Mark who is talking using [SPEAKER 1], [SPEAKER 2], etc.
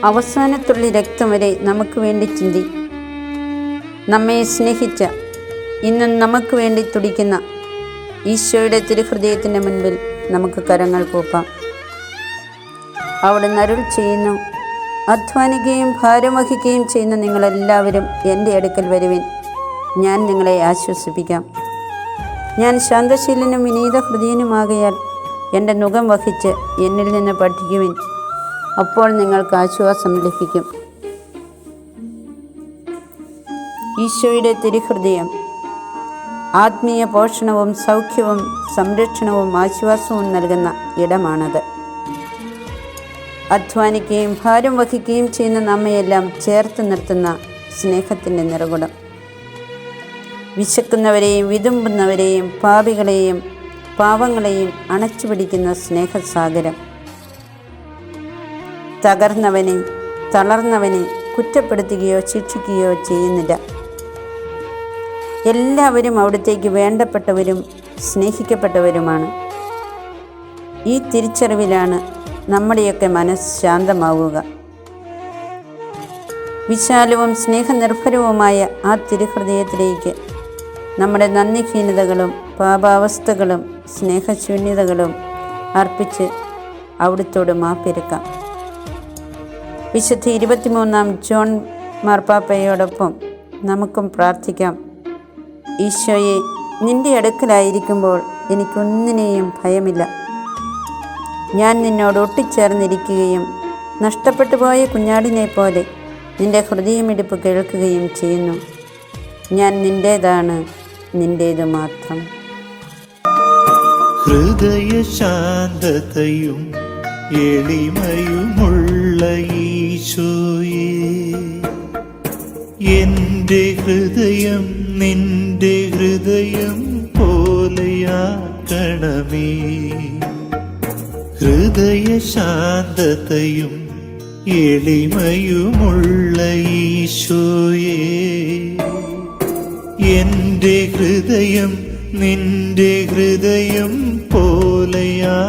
[SPEAKER 1] അവസാനത്തുള്ളി രക്തം വരെ നമുക്ക് വേണ്ടി ചിന്തി നമ്മെ സ്നേഹിച്ച, ഇന്നും നമുക്ക് വേണ്ടി തുടിക്കുന്ന ഈശോയുടെ തിരുഹൃദയത്തിൻ്റെ മുൻപിൽ നമുക്ക് കരങ്ങൾ കൂപ്പാം. അവിടുന്ന് അരുൾ ചെയ്യുന്നു, അധ്വാനിക്കുകയും ഭാരം വഹിക്കുകയും ചെയ്യുന്ന നിങ്ങളെല്ലാവരും എൻ്റെ അടുക്കൽ വരുവിൻ, ഞാൻ നിങ്ങളെ ആശ്വസിപ്പിക്കാം. ഞാൻ ശാന്തശീലനും വിനീത ഹൃദയനുമാകയാൽ എൻ്റെ നുകം വഹിച്ച് എന്നിൽ നിന്ന് പഠിക്കുവിൻ, അപ്പോൾ നിങ്ങൾക്ക് ആശ്വാസം ലഭിക്കും. ഈശോയുടെ തിരുഹൃദയം ആത്മീയ പോഷണവും സൗഖ്യവും സംരക്ഷണവും ആശ്വാസവും നൽകുന്ന ഇടമാണത്. അധ്വാനിക്കുകയും ഭാരം വഹിക്കുകയും ചെയ്യുന്ന നമ്മയെല്ലാം ചേർത്ത് നിർത്തുന്ന സ്നേഹത്തിൻ്റെ നിറകുടം. വിശക്കുന്നവരെയും വിതുമ്പുന്നവരെയും പാപികളെയും പാവങ്ങളെയും അണച്ചുപിടിക്കുന്ന സ്നേഹസാഗരം. തകർന്നവനെ തളർന്നവനെ കുറ്റപ്പെടുത്തുകയോ ശിക്ഷിക്കുകയോ ചെയ്യുന്നില്ല. എല്ലാവരും അവിടത്തേക്ക് വേണ്ടപ്പെട്ടവരും സ്നേഹിക്കപ്പെട്ടവരുമാണ്. ഈ തിരിച്ചറിവിലാണ് നമ്മുടെയൊക്കെ മനസ്സ് ശാന്തമാവുക. വിശാലവും സ്നേഹനിർഭരവുമായ ആ തിരുഹൃദയത്തിലേക്ക് നമ്മുടെ നന്ദിഹീനതകളും പാപാവസ്ഥകളും സ്നേഹശൂന്യതകളും അർപ്പിച്ച് അവിടുത്തോട് മാപ്പിരക്കാം. വിശുദ്ധ 23-ാം ജോൺ മാർപ്പാപ്പയോടൊപ്പം നമുക്കും പ്രാർത്ഥിക്കാം. ഈശോയെ, നിൻ്റെ അടുക്കലായിരിക്കുമ്പോൾ എനിക്കൊന്നിനെയും ഭയമില്ല. ഞാൻ നിന്നോട് ഒട്ടിച്ചേർന്നിരിക്കുകയും നഷ്ടപ്പെട്ടു പോയ കുഞ്ഞാടിനെ പോലെ നിൻ്റെ ഹൃദയമിടിപ്പ് കേൾക്കുകയും ചെയ്യുന്നു. ഞാൻ നിൻ്റേതാണ്, നിൻ്റേത് മാത്രം.
[SPEAKER 2] ഹൃദയശാന്തതയും എളിമയുമുള്ള ഈശോയേ, എൻ്റെ ഹൃദയം നിന്റെ ഹൃദയം പോലെയാക്കണമേ. ഹൃദയശാന്തതയും എളിമയുമുള്ള ഈശോയേ, എൻ്റെ ഹൃദയം നിന്റെ ഹൃദയം പോലെയാക്കണമേ.